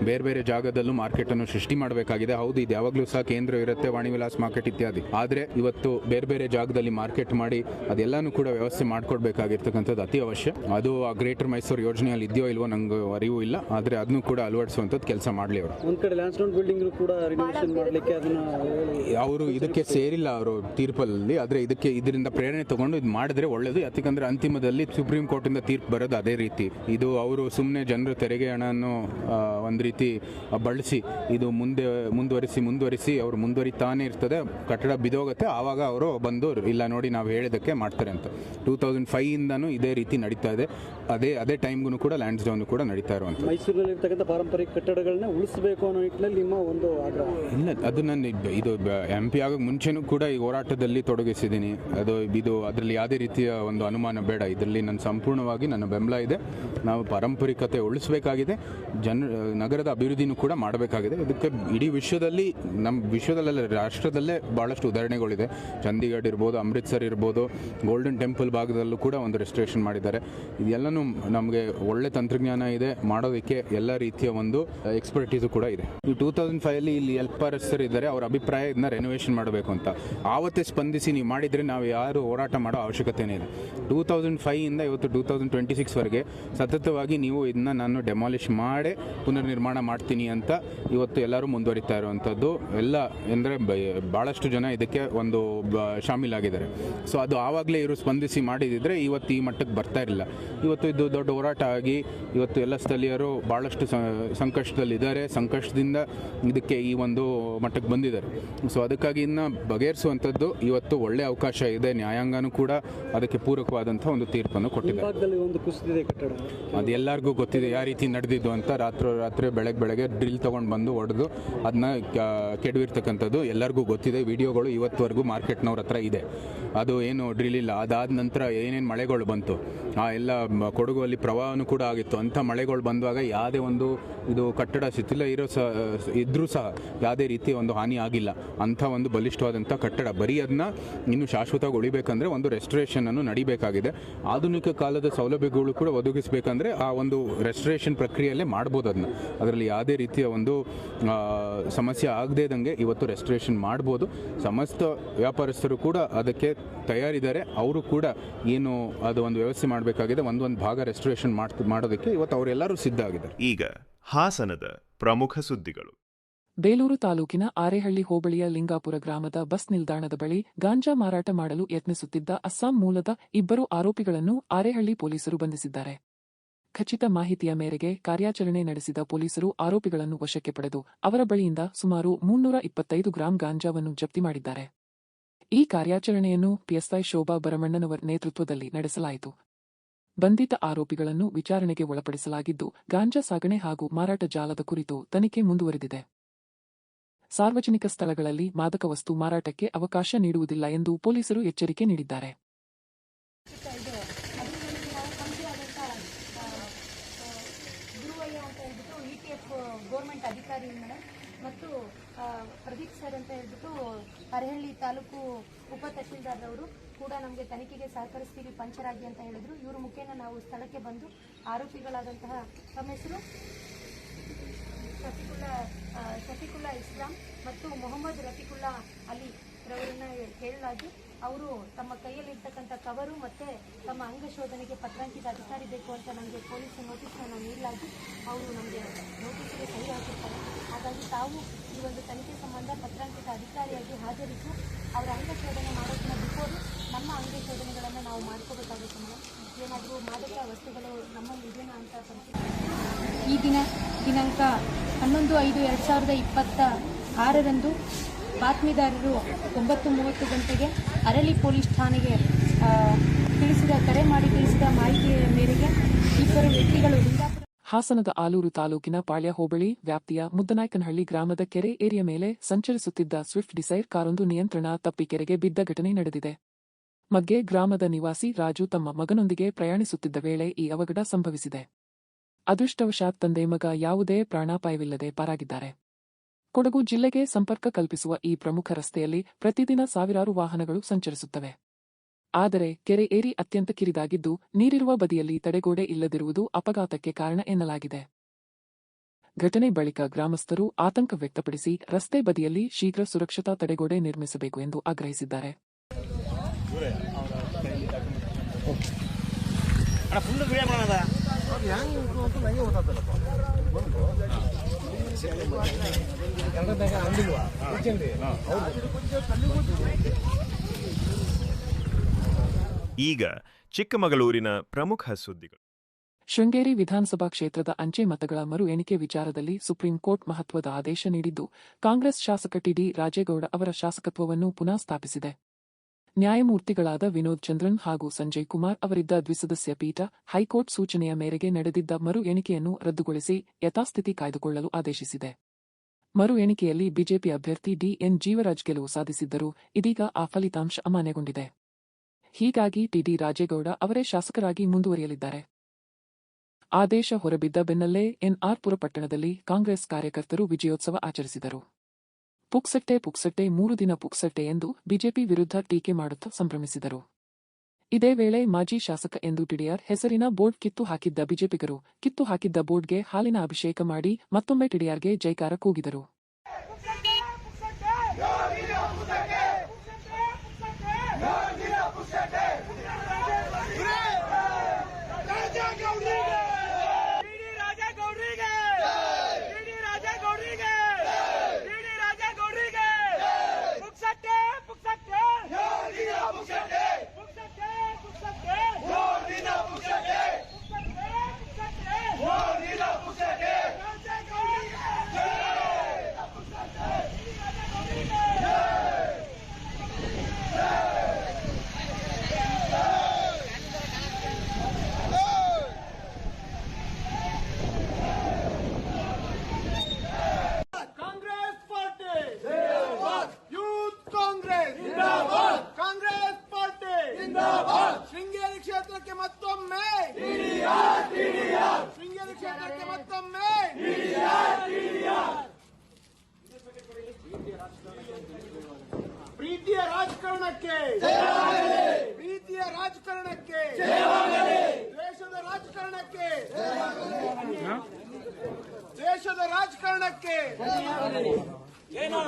ಬೇರೆ ಬೇರೆ ಜಾಗದಲ್ಲೂ ಮಾರ್ಕೆಟ್ ಅನ್ನು ಸೃಷ್ಟಿ ಮಾಡಬೇಕಾಗಿದೆ. ಹೌದು, ಇದು ಯಾವಾಗಲೂ ಸಹ ಕೇಂದ್ರ ಇರುತ್ತೆ, ವಾಣಿ ವಿಲಾಸ್ ಮಾರ್ಕೆಟ್ ಇತ್ಯಾದಿ. ಆದ್ರೆ ಇವತ್ತು ಬೇರೆ ಬೇರೆ ಜಾಗದಲ್ಲಿ ಮಾರ್ಕೆಟ್ ಮಾಡಿ ಅದೆಲ್ಲಾನು ಕೂಡ ವ್ಯವಸ್ಥೆ ಮಾಡ್ಕೊಡ್ಬೇಕಾಗಿರ್ತಕ್ಕಂಥದ್ದು ಅತಿ ಅವಶ್ಯ. ಅದು ಆ ಗ್ರೇಟರ್ ಮೈಸೂರು ಯೋಜನೆಯಲ್ಲಿ ಇದೆಯೋ ಇಲ್ವೋ ನಂಗೆ ಅರಿವು ಇಲ್ಲ, ಆದ್ರೆ ಅದನ್ನು ಕೂಡ ಅಳವಡಿಸುವಂಥದ್ದು ಕೆಲಸ ಮಾಡಲಿ ಅವರು. ಒಂದ್ ಕಡೆ ಲ್ಯಾಂಡ್ಸ್ಟೋನ್ ಬಿಲ್ಡಿಂಗ್ ಕೂಡ ರಿನೋವೇಷನ್ ಮಾಡಲಿಕ್ಕೆ ಅದನ್ನ ಅವರು ಇದಕ್ಕೆ ಸೇರಿಲ್ಲ ಅವರು ತೀರ್ಪಲ್ಲಿ. ಆದ್ರೆ ಇದರಿಂದ ಪ್ರೇರಣೆ ತಗೊಂಡು ಇದು ಮಾಡಿದ್ರೆ ಒಳ್ಳೇದು. ಯಾಕಂದ್ರೆ ಅಂತಿಮದಲ್ಲಿ ಸುಪ್ರೀಂ ಕೋರ್ಟ್ ಇಂದ ತೀರ್ಪು ಬರೋದು ಅದೇ ರೀತಿ. ಇದು ಅವರು ಸುಮ್ಮನೆ ಜನರು ತೆರಿಗೆ ಹಣವನ್ನು ಒಂದು ರೀತಿ ಬಳಸಿ ಇದು ಮುಂದುವರಿಸಿ ಅವರು ಮುಂದುವರಿತಾನೆ ಇರ್ತದೆ, ಕಟ್ಟಡ ಬಿದೋಗುತ್ತೆ. ಆವಾಗ ಅವರು ಬಂದು ಇಲ್ಲ ನೋಡಿ ನಾವು ಹೇಳಿದಕ್ಕೆ ಮಾಡ್ತಾರೆ ಅಂತ. 2005 ಇಂದನೂ ಇದೇ ರೀತಿ ನಡೀತಾ ಇದೆ. ಅದೇ ಟೈಮ್ಗೂ ಕೂಡ ಲ್ಯಾಂಡ್ಸ್ ಡೌನ್ ಕೂಡ ನಡೀತಾ ಇರುವಂತ. ಮೈಸೂರಿನಲ್ಲಿ ಇರ್ತಕ್ಕಂಥ ಪಾರಂಪರಿಕ ಕಟ್ಟಡಗಳನ್ನ ಉಳಿಸಬೇಕು ಅನ್ನೋ ನಿಟ್ಟಿನಲ್ಲಿ ನಿಮ್ಮ ಒಂದು ಆಗ್ರಹ? ಇಲ್ಲ, ಅದು ನಾನು ಇದು MP ಆಗೋಕ್ಕೆ ಮುಂಚೆನೂ ಕೂಡ ಈ ಹೋರಾಟದಲ್ಲಿ ತೊಡಗಿಸಿದ್ದೀನಿ. ಇದು ಅದರಲ್ಲಿ ಯಾವುದೇ ರೀತಿಯ ಒಂದು ಅನುಮಾನ ಬೇಡ. ಇದರಲ್ಲಿ ನನ್ನ ಸಂಪೂರ್ಣವಾಗಿ ನನ್ನ ಬೆಂಬಲ ಇದೆ. ನಾವು ಪಾರಂಪರಿಕತೆ ಉಳಿಸಬೇಕಾಗಿದೆ, ನಗರದ ಅಭಿವೃದ್ಧಿನೂ ಕೂಡ ಮಾಡಬೇಕಾಗಿದೆ. ಇದಕ್ಕೆ ಇಡೀ ವಿಶ್ವದಲ್ಲಿ, ನಮ್ಮ ವಿಶ್ವದಲ್ಲ ರಾಷ್ಟ್ರದಲ್ಲೇ ಭಾಳಷ್ಟು ಉದಾಹರಣೆಗಳಿದೆ. ಚಂಡೀಗಢ ಇರ್ಬೋದು, ಅಮೃತ್ಸರ್ ಇರ್ಬೋದು, ಗೋಲ್ಡನ್ ಟೆಂಪಲ್ ಭಾಗದಲ್ಲೂ ಕೂಡ ಒಂದು ರೆಸ್ಟೋರೇಷನ್ ಮಾಡಿದ್ದಾರೆ. ಇದೆಲ್ಲನೂ ನಮಗೆ ಒಳ್ಳೆ ತಂತ್ರಜ್ಞಾನ ಇದೆ ಮಾಡೋದಕ್ಕೆ, ಎಲ್ಲ ರೀತಿಯ ಒಂದು ಎಕ್ಸ್ಪರ್ಟೀಸು ಕೂಡ ಇದೆ. ಈ 2005 ಇಲ್ಲಿ ಹೆಲ್ಪರ್ಸರ್ ಇದ್ದಾರೆ, ಅವರ ಅಭಿಪ್ರಾಯ ಇದನ್ನ ರೆನೋವೇಷನ್ ಮಾಡಬೇಕು ಅಂತ. ಆವತ್ತೇ ಸ್ಪಂದಿಸಿ ನೀವು ಮಾಡಿದರೆ ನಾವು ಯಾರು ಹೋರಾಟ ಮಾಡೋ ಅವಶ್ಯಕತೆನೇ ಇದೆ. 2005 ಇಂದ ಇವತ್ತು 2026 ವರೆಗೆ ಸತತವಾಗಿ ನೀವು ಇದನ್ನ ನಾನು ಡೆಮಾಲಿಷ್ ಮಾಡೇ ಪುನರ್ನಿರ್ಮಾಣ ಮಾಡ್ತೀನಿ ಅಂತ ಇವತ್ತು ಎಲ್ಲರೂ ಮುಂದುವರಿತಾ ಇರುವಂಥದ್ದು. ಎಲ್ಲ ಅಂದರೆ ಭಾಳಷ್ಟು ಜನ ಇದಕ್ಕೆ ಒಂದು ಶಾಮೀಲಾಗಿದ್ದಾರೆ. ಸೊ ಅದು ಆವಾಗಲೇ ಇವರು ಸ್ಪಂದಿಸಿ ಮಾಡಿದಿದ್ರೆ ಇವತ್ತು ಈ ಮಟ್ಟಕ್ಕೆ ಬರ್ತಾ ಇರಲಿಲ್ಲ. ಇವತ್ತು ಇದು ದೊಡ್ಡ ಹೋರಾಟ ಆಗಿ ಇವತ್ತು ಎಲ್ಲ ಸ್ಥಳೀಯರು ಭಾಳಷ್ಟು ಸಂಕಷ್ಟದಲ್ಲಿದ್ದಾರೆ. ಸಂಕಷ್ಟದಿಂದ ಇದಕ್ಕೆ ಈ ಒಂದು ಮಟ್ಟಕ್ಕೆ ಬಂದಿದ್ದಾರೆ. ಸೊ ಅದಕ್ಕಾಗಿ ಇನ್ನು ಬಗೆಹರಿಸುವಂಥದ್ದು ಇವತ್ತು ಒಳ್ಳೆ ಅವಕಾಶ ಇದೆ. ನ್ಯಾಯಾಂಗನೂ ಕೂಡ ಅದಕ್ಕೆ ಪೂರಕವಾದಂಥ ಒಂದು ತೀರ್ಪನ್ನು ಕೊಟ್ಟಿದೆ. ಒಂದು ಕುಸಿದಿದೆ ಕಟ್ಟಡ, ಅದು ಎಲ್ಲರಿಗೂ ಗೊತ್ತಿದೆ ಯಾವ ರೀತಿ ನಡೆದಿದ್ದು ಅಂತ. ರಾತ್ರಿ ಬೆಳಗ್ಗೆ ಡ್ರಿಲ್ ತೊಗೊಂಡು ಬಂದು ಹೊಡೆದು ಅದನ್ನ ಕೆಡವಿರ್ತಕ್ಕಂಥದ್ದು ಎಲ್ಲರಿಗೂ ಗೊತ್ತಿದೆ. ವಿಡಿಯೋಗಳು ಇವತ್ತುವರೆಗೂ ಮಾರ್ಕೆಟ್ನವ್ರ ಹತ್ರ ಇದೆ. ಅದು ಏನು ಡ್ರಿಲ್ ಇಲ್ಲ. ಅದಾದ ನಂತರ ಏನೇನು ಮಳೆಗಳು ಬಂತು, ಆ ಎಲ್ಲ ಕೊಡಗುವಲ್ಲಿ ಪ್ರವಾಹನೂ ಕೂಡ ಆಗಿತ್ತು. ಅಂಥ ಮಳೆಗಳು ಬಂದಾಗ ಯಾವುದೇ ಒಂದು ಇದು ಕಟ್ಟಡ ಶಿಥಿಲ ಇದ್ರೂ ಸಹ ಯಾವುದೇ ರೀತಿ ಒಂದು ಹಾನಿ ಆಗಿಲ್ಲ. ಅಂಥ ಒಂದು ಬಲಿಷ್ಠವಾದಂಥ ಕಟ್ಟಡ. ಬರೀ ಅದನ್ನ ಇನ್ನು ಶಾಶ್ವತವಾಗಿ ಉಳಿಬೇಕಂದ್ರೆ ಒಂದು ರೆಸ್ಟೋರೇಷನ್ ಅನ್ನು ನಡಿಬೇಕಾಗಿದೆ. ಆಧುನಿಕ ಕಾಲದ ಸೌಲಭ್ಯಗಳು ಕೂಡ ಒದಗಿಸಬೇಕಂದ್ರೆ ಆ ಒಂದು ರೆಸ್ಟೋರೇಷನ್ ಪ್ರಕ್ರಿಯೆಯಲ್ಲೇ ಮಾಡ್ಬೋದು. ಅದರಲ್ಲಿ ಯಾವುದೇ ರೀತಿಯ ಒಂದು ಸಮಸ್ಯೆ ಆಗದೇ ಇದ್ದಂಗೆ ಇವತ್ತು ರೆಸ್ಟೋರೇಷನ್ ಮಾಡ್ಬೋದು. ಸಮಸ್ತ ವ್ಯಾಪಾರಸ್ಥರು ಕೂಡ ಅದಕ್ಕೆ ತಯಾರಿದ್ದಾರೆ. ಅವರು ಕೂಡ ಏನು ಅದು ಒಂದು ವ್ಯವಸ್ಥೆ ಮಾಡಬೇಕಾಗಿದೆ, ಒಂದೊಂದು ಭಾಗ ರೆಸ್ಟೋರೇಷನ್ ಮಾಡೋದಕ್ಕೆ ಇವತ್ತು ಅವರೆಲ್ಲರೂ ಸಿದ್ಧ ಆಗಿದ್ದಾರೆ. ಈಗ ಹಾಸನದ ಪ್ರಮುಖ ಸುದ್ದಿಗಳು. ಬೇಲೂರು ತಾಲೂಕಿನ ಆರೇಹಳ್ಳಿ ಹೋಬಳಿಯ ಲಿಂಗಾಪುರ ಗ್ರಾಮದ ಬಸ್ ನಿಲ್ದಾಣದ ಬಳಿ ಗಾಂಜಾ ಮಾರಾಟ ಮಾಡಲು ಯತ್ನಿಸುತ್ತಿದ್ದ ಅಸ್ಸಾಂ ಮೂಲದ 2 ಆರೋಪಿಗಳನ್ನು ಆರೇಹಳ್ಳಿ ಪೊಲೀಸರು ಬಂಧಿಸಿದ್ದಾರೆ. ಖಚಿತ ಮಾಹಿತಿಯ ಮೇರೆಗೆ ಕಾರ್ಯಾಚರಣೆ ನಡೆಸಿದ ಪೊಲೀಸರು ಆರೋಪಿಗಳನ್ನು ವಶಕ್ಕೆ ಪಡೆದು ಅವರ ಬಳಿಯಿಂದ ಸುಮಾರು 325 ಗ್ರಾಂ ಗಾಂಜಾವನ್ನು ಜಪ್ತಿ ಮಾಡಿದ್ದಾರೆ. ಈ ಕಾರ್ಯಾಚರಣೆಯನ್ನು ಪಿಎಸ್ಐ ಶೋಭಾ ಭರಮಣ್ಣನವರ್ ನೇತೃತ್ವದಲ್ಲಿ ನಡೆಸಲಾಯಿತು. ಬಂಧಿತ ಆರೋಪಿಗಳನ್ನು ವಿಚಾರಣೆಗೆ ಒಳಪಡಿಸಲಾಗಿದ್ದು, ಗಾಂಜಾ ಸಾಗಣೆ ಹಾಗೂ ಮಾರಾಟ ಜಾಲದ ಕುರಿತು ತನಿಖೆ ಮುಂದುವರೆದಿದೆ. ಸಾರ್ವಜನಿಕ ಸ್ಥಳಗಳಲ್ಲಿ ಮಾದಕ ವಸ್ತು ಮಾರಾಟಕ್ಕೆ ಅವಕಾಶ ನೀಡುವುದಿಲ್ಲ ಎಂದು ಪೊಲೀಸರು ಎಚ್ಚರಿಕೆ ನೀಡಿದ್ದಾರೆ. ಗೌರ್ಮೆಂಟ್ ಅಧಿಕಾರಿ ಮತ್ತು ಪ್ರದೀಪ್ ಸರ್ ಅಂತ ಹೇಳ್ಬಿಟ್ಟು ಅರೇಹಳ್ಳಿ ತಾಲೂಕು ಉಪ ತಹಶೀಲ್ದಾರ್ರವರು ಕೂಡ ನಮಗೆ ತನಿಖೆಗೆ ಸಹಕರಿಸ್ತೀವಿ ಪಂಚರಾಗಿ ಅಂತ ಹೇಳಿದ್ರು. ಇವರು ಮುಖೇನ ನಾವು ಸ್ಥಳಕ್ಕೆ ಬಂದು ಆರೋಪಿಗಳಾದಂತಹ ತಮ್ಮ ಹೆಸರು ಶಫೀಕುಲ್ಲಾ ಇಸ್ಲಾಂ ಮತ್ತು ಮೊಹಮ್ಮದ್ ರಫೀಕುಲ್ಲಾ ಅಲಿ ರವರನ್ನ ಕೇಳಲಾಗಿ ಅವರು ತಮ್ಮ ಕೈಯಲ್ಲಿರ್ತಕ್ಕಂಥ ಕವರು ಮತ್ತು ತಮ್ಮ ಅಂಗ ಶೋಧನೆಗೆ ಪತ್ರಾಂಕಿತ ಅಧಿಕಾರಿ ಬೇಕು ಅಂತ ನಮಗೆ ಪೊಲೀಸ್ ನೋಟಿಸ್ನ ನೀಡಲಾಗಿ ಅವರು ನಮಗೆ ನೋಟಿಸ್ಗೆ ಸಹಿ ಹಾಕಿರ್ತಾರೆ. ಹಾಗಾಗಿ ತಾವು ಈ ಒಂದು ತನಿಖೆ ಸಂಬಂಧ ಪತ್ರಾಂಕಿತ ಅಧಿಕಾರಿಯಾಗಿ ಹಾಜರಿದ್ದು ಅವರ ಅಂಗ ಶೋಧನೆ ಮಾಡೋದನ್ನ ಬಿಟ್ಟು ನಮ್ಮ ಅಂಗ ಶೋಧನೆಗಳನ್ನು ನಾವು ಮಾಡ್ಕೋಬೇಕಾಗುತ್ತೆ. ಮೇಡಮ್, ಏನಾದರೂ ಮಾದಕ ವಸ್ತುಗಳು ನಮ್ಮಲ್ಲಿ ಇದೆಯಾ ಅಂತ ಪರಿಸ್ಥಿತಿ. ಈ ದಿನಾಂಕ 11/5/2026 ಬಾತ್ಮೀದಾರರು 9:30 ಗಂಟೆಗೆ ಅರಳಿ ಪೊಲೀಸ್ ಠಾಣೆಗೆ ಕರೆ ಮಾಡಿ ತಿಳಿಸಿದ ಮಾಹಿತಿಯ ಮೇರೆಗೆ 2 ವ್ಯಕ್ತಿಗಳು ಹಾಸನದ ಆಲೂರು ತಾಲೂಕಿನ ಪಾಳ್ಯ ಹೋಬಳಿ ವ್ಯಾಪ್ತಿಯ ಮುದ್ದನಾಯ್ಕನಹಳ್ಳಿ ಗ್ರಾಮದ ಕೆರೆ ಏರಿಯ ಮೇಲೆ ಸಂಚರಿಸುತ್ತಿದ್ದ ಸ್ವಿಫ್ಟ್ ಡಿಸೈರ್ ಕಾರೊಂದು ನಿಯಂತ್ರಣ ತಪ್ಪಿ ಕೆರೆಗೆ ಬಿದ್ದ ಘಟನೆ ನಡೆದಿದೆ. ಮಗ್ಗೆ ಗ್ರಾಮದ ನಿವಾಸಿ ರಾಜು ತಮ್ಮ ಮಗನೊಂದಿಗೆ ಪ್ರಯಾಣಿಸುತ್ತಿದ್ದ ವೇಳೆ ಈ ಅವಘಡ ಸಂಭವಿಸಿದೆ. ಅದೃಷ್ಟವಶಾತ್ ತಂದೆ ಮಗ ಯಾವುದೇ ಪ್ರಾಣಾಪಾಯವಿಲ್ಲದೆ ಪಾರಾಗಿದ್ದಾರೆ. ಕೊಡಗು ಜಿಲ್ಲೆಗೆ ಸಂಪರ್ಕ ಕಲ್ಪಿಸುವ ಈ ಪ್ರಮುಖ ರಸ್ತೆಯಲ್ಲಿ ಪ್ರತಿದಿನ ಸಾವಿರಾರು ವಾಹನಗಳು ಸಂಚರಿಸುತ್ತವೆ. ಆದರೆ ಕೆರೆ ಏರಿ ಅತ್ಯಂತ ಕಿರಿದಾಗಿದ್ದು ನೀರಿರುವ ಬದಿಯಲ್ಲಿ ತಡೆಗೋಡೆ ಇಲ್ಲದಿರುವುದು ಅಪಘಾತಕ್ಕೆ ಕಾರಣ ಎನ್ನಲಾಗಿದೆ. ಘಟನೆ ಬಳಿಕ ಗ್ರಾಮಸ್ಥರು ಆತಂಕ ವ್ಯಕ್ತಪಡಿಸಿ ರಸ್ತೆ ಬದಿಯಲ್ಲಿ ಶೀಘ್ರ ಸುರಕ್ಷತಾ ತಡೆಗೋಡೆ ನಿರ್ಮಿಸಬೇಕು ಎಂದು ಆಗ್ರಹಿಸಿದ್ದಾರೆ. ಈಗ ಚಿಕ್ಕಮಗಳೂರಿನ ಪ್ರಮುಖ ಸುದ್ದಿಗಳು. ಶೃಂಗೇರಿ ವಿಧಾನಸಭಾ ಕ್ಷೇತ್ರದ ಅಂಚೆ ಮತಗಳ ಮರು ಎಣಿಕೆ ವಿಚಾರದಲ್ಲಿ ಸುಪ್ರೀಂ ಕೋರ್ಟ್ ಮಹತ್ವದ ಆದೇಶ ನೀಡಿದ್ದು, ಕಾಂಗ್ರೆಸ್ ಶಾಸಕ ಟಿ.ಡಿ. ರಾಜೇಗೌಡ ಅವರ ಶಾಸಕತ್ವವನ್ನು ಪುನಃ ಸ್ಥಾಪಿಸಿದೆ. ನ್ಯಾಯಮೂರ್ತಿಗಳಾದ ವಿನೋದ್ ಚಂದ್ರನ್ ಹಾಗೂ ಸಂಜಯ್ ಕುಮಾರ್ ಅವರಿದ್ದ ದ್ವಿಸದಸ್ಯ ಪೀಠ ಹೈಕೋರ್ಟ್ ಸೂಚನೆಯ ಮೇರೆಗೆ ನಡೆದಿದ್ದ ಮರು ಎಣಿಕೆಯನ್ನು ರದ್ದುಗೊಳಿಸಿ ಯಥಾಸ್ಥಿತಿ ಕಾಯ್ದುಕೊಳ್ಳಲು ಆದೇಶಿಸಿದೆ. ಮರು ಎಣಿಕೆಯಲ್ಲಿ ಬಿಜೆಪಿ ಅಭ್ಯರ್ಥಿ ಡಿ.ಎನ್. ಜೀವರಾಜ್ ಗೆಲುವು ಸಾಧಿಸಿದ್ದರೂ ಇದೀಗ ಆ ಫಲಿತಾಂಶ ಅಮಾನ್ಯಗೊಂಡಿದೆ. ಹೀಗಾಗಿ ಟಿ.ಡಿ. ರಾಜೇಗೌಡ ಅವರೇ ಶಾಸಕರಾಗಿ ಮುಂದುವರಿಯಲಿದ್ದಾರೆ. ಆದೇಶ ಹೊರಬಿದ್ದ ಬೆನ್ನಲ್ಲೇ ಎನ್.ಆರ್. ಪಟ್ಟಣದಲ್ಲಿ ಕಾಂಗ್ರೆಸ್ ಕಾರ್ಯಕರ್ತರು ವಿಜಯೋತ್ಸವ ಆಚರಿಸಿದರು. ಪುಕ್ಸಟ್ಟೆ 3 ದಿನ ಪುಕ್ಸಟ್ಟೆ ಎಂದು ಬಿಜೆಪಿ ವಿರುದ್ಧ ಟೀಕೆ ಮಾಡುತ್ತಾ ಸಂಭ್ರಮಿಸಿದರು. ಇದೇ ವೇಳೆ ಮಾಜಿ ಶಾಸಕ ಎಂದು ಟಿಡಿಆರ್ ಹೆಸರಿನ ಬೋರ್ಡ್ ಕಿತ್ತು ಹಾಕಿದ್ದ ಬಿಜೆಪಿಗರು ಕಿತ್ತು ಹಾಕಿದ್ದ ಬೋರ್ಡ್ಗೆ ಹಾಲಿನ ಅಭಿಷೇಕ ಮಾಡಿ ಮತ್ತೊಮ್ಮೆ ಟಿಡಿಆರ್ಗೆ ಜೈಕಾರ ಕೂಗಿದರು. ಶೃಂಗೇರಿ ಕ್ಷೇತ್ರಕ್ಕೆ ಮತ್ತೊಮ್ಮೆ ಪ್ರೀತಿಯ ರಾಜಕಾರಣಕ್ಕೆ ದೇಶದ ರಾಜಕಾರಣಕ್ಕೆ ಏನು